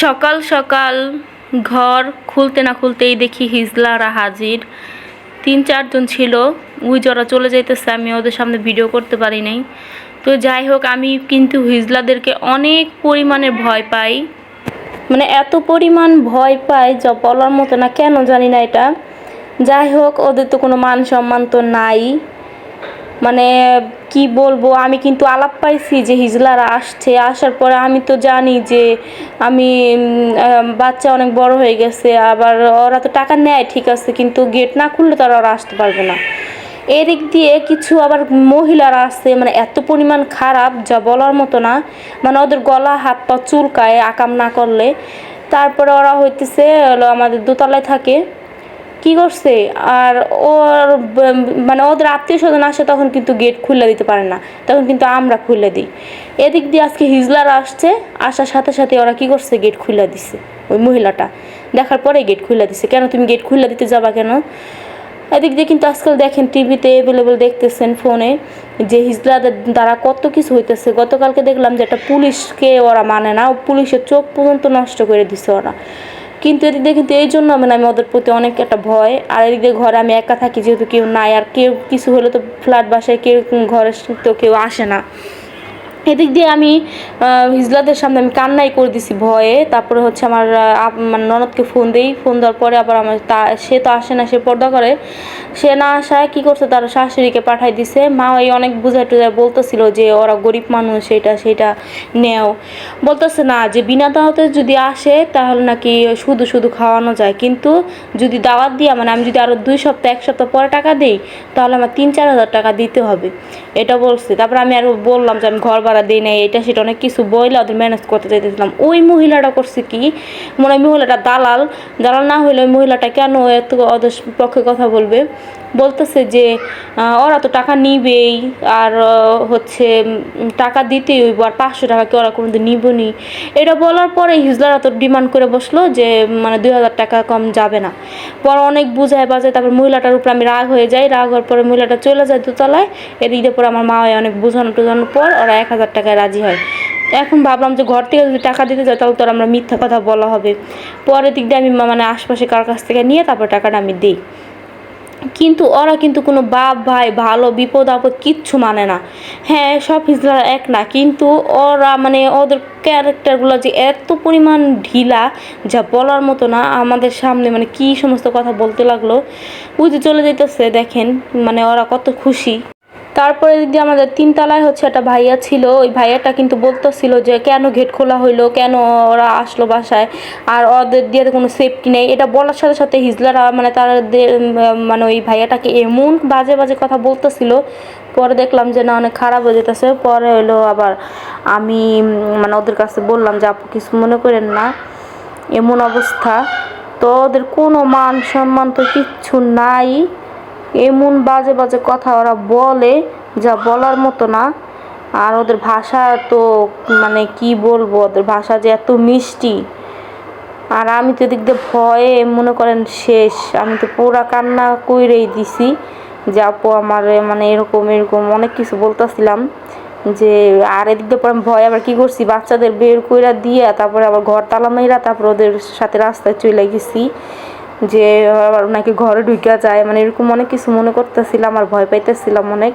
সকাল সকাল ঘর খুলতে না খুলতেই দেখি হিজলারা হাজির। ৩-৪ জন ছিল, ওই যারা চলে যাইতেছে, আমি ওদের সামনে ভিডিও করতে পারি নাই। তো যাই হোক, আমি কিন্তু হিজলাদেরকে অনেক পরিমাণে ভয় পাই, মানে এত পরিমাণ ভয় পাই যা বলার মতো না, কেন জানি না এটা। যাই হোক, ওদের তো কোনো মান সম্মান তো নাই, মানে কি বলবো। আমি কিন্তু আলাপ পাইছি যে হিজলারা আসছে, আসার পরে আমি তো জানি যে আমি বাচ্চা অনেক বড় হয়ে গেছে, আবার ওরা তো টাকা নেয় ঠিক আছে, কিন্তু গেট না খুললে তো ওরা আসতে পারবে না। এদিক দিয়ে কিছু আবার মহিলারা আছে, মানে এত পরিমাণ খারাপ যা বলার মতো না, মানে ওদের গলা হাত পা চুলকায় আকাম না করলে। তারপরে ওরা হইতেছে আমাদের দোতলায় থাকে, কি করছে আর ওর মানে ওদের আত্মীয় স্বজন আসে, তখন কিন্তু গেট খুলে দিতে পারে না, তখন কিন্তু আমরা খুলে দিই। এদিক দিয়ে আজকে হিজলারা আসছে, আসার সাথে সাথে ওরা কি করছে, গেট খুলে দিছে। ওই মহিলাটা দেখার পরে গেট খুলে দিছে। কেন তুমি গেট খুলে দিতে যাবা কেন? এদিক দিয়ে কিন্তু আজকাল দেখেন টিভিতে অ্যাভেলেবল দেখতেছেন, ফোনে, যে হিজলাদের দ্বারা কত কিছু হইতেছে। গতকালকে দেখলাম যে একটা পুলিশকে ওরা মানে না, পুলিশের চোখ পর্যন্ত নষ্ট করে দিছে ওরা। কিন্তু এদিক দিয়ে কিন্তু এই জন্য মানে আমি ওদের প্রতি অনেক একটা ভয়। আর এদিক দিয়ে ঘরে আমি একা থাকি, যেহেতু কেউ নাই, আর কেউ কিছু হলে তো ফ্ল্যাট বাসায় কেউ ঘরে তো কেউ আসে না। এদিক দিয়ে আমি হিজলাদের সামনে আমি কান্নাই করে দিছি ভয়ে। তারপরে হচ্ছে আমার মানে ননদকে ফোন দিই, ফোন দেওয়ার পরে আবার আমার সে তো আসে না, সে পর্দা করে। সে না আসায় কী করছে, তার শাশুড়িকে পাঠাই দিছে। মা এই অনেক বুঝাই টুঝাই বলতেছিল যে ওরা গরিব মানুষ, সেটা নেও। বলতেছে না যে বিনা দাওয়াতে যদি আসে তাহলে নাকি শুধু শুধু খাওয়ানো যায়, কিন্তু যদি দাওয়াত দিয়া, মানে আমি যদি আরও 2 সপ্তাহ 1 সপ্তাহ পরে টাকা দিই, তাহলে আমার 3-4 হাজার টাকা দিতে হবে, এটা বলছে। তারপর আমি আরও বললাম যে আমি ঘর ভাড়া দিই নাই, এটা সেটা অনেক কিছু বইলে ওদের ম্যানেজ করতে চাইতেছিলাম। ওই মহিলাটা করছে কি, মনে হয় মহিলাটা দালাল না হলে ওই মহিলাটা কেন এত ওদের পক্ষে কথা বলবে। বলতেছে যে ওরা তো টাকা নিবেই, আর হচ্ছে টাকা দিতেই হইব, আর 500 টাকা কি ওরা কোনোদিন নিবনি। এটা বলার পরে হিজলারা তো ডিমান্ড করে বসলো যে মানে 2000 টাকা কম যাবে না। পরে অনেক বুঝায় বাজায়, তারপর মহিলাটার উপর আমি রাগ হয়ে যাই। রাগ হওয়ার পরে মহিলাটা চলে যায় দোতলায়। এদিকে পরে আমার মা অনেক বোঝানোর পর ওরা 1000 টাকায় রাজি হয়। এখন ভাবলাম যে ঘর থেকে যদি টাকা দিতে যায় তাহলে তো আমরা মিথ্যা কথা বলা হবে। পরের দিক দিয়ে আমি মানে আশপাশে কার কাছ থেকে নিয়ে তারপর টাকাটা আমি দিই। কিন্তু ওরা কিন্তু কোনো বাপ ভাই ভালো বিপদ আপদ কিচ্ছু মানে না। হ্যাঁ, সব হিজড়া এক না, কিন্তু ওরা মানে ওদের ক্যারেক্টারগুলো যে এত পরিমাণ ঢিলা যা বলার মতো না। আমাদের সামনে মানে কি সমস্ত কথা বলতে লাগলো, ওই যে চলে যেতেছে দেখেন, মানে ওরা কত খুশি। তারপরে দিদি আমাদের 3 তলায় হচ্ছে একটা ভাইয়া ছিল, ওই ভাইয়াটা কিন্তু বলতেছিল যে কেন গেট খোলা হইলো, কেন ওরা আসলো বাসায়, আর ওদের দিয়ে কোনো সেফটি নেই। এটা বলার সাথে সাথে হিজলারা মানে তাদের মানে ওই ভাইয়াটাকে এমন বাজে বাজে কথা বলতেছিল। পরে দেখলাম যে না, অনেক খারাপ হয়ে যেতেছে। পরে হলো আবার আমি মানে ওদের কাছে বললাম যে আপু কিছু মনে করেন না, এমন অবস্থা। তো ওদের কোনো মান সম্মান তো কিচ্ছু নাই, এমন বাজে বাজে কথা ওরা বলে যা বলার মতো না। আর ওদের ভাষা তো মানে কি বলবো, ওদের ভাষা যে এত মিষ্টি। আর আমি তো এদিক দিয়ে ভয়ে মনে করেন শেষ, আমি তো পুরা কান্না কইরেই দিছি যে আপু আমার মানে এরকম এরকম অনেক কিছু বলতেছিলাম যে। আর এদিক দিয়ে পরে ভয় আবার কি করছি, বাচ্চাদের বের কইরা দিয়ে তারপরে আবার ঘর তালা মাইরা তারপর ওদের সাথে রাস্তায় চলে গেছি, যে আবার নাকি ঘরে ঢুকা যায়, মানে এরকম অনেক কিছু মনে করতেছিলাম আর ভয় পাইতেছিলাম অনেক।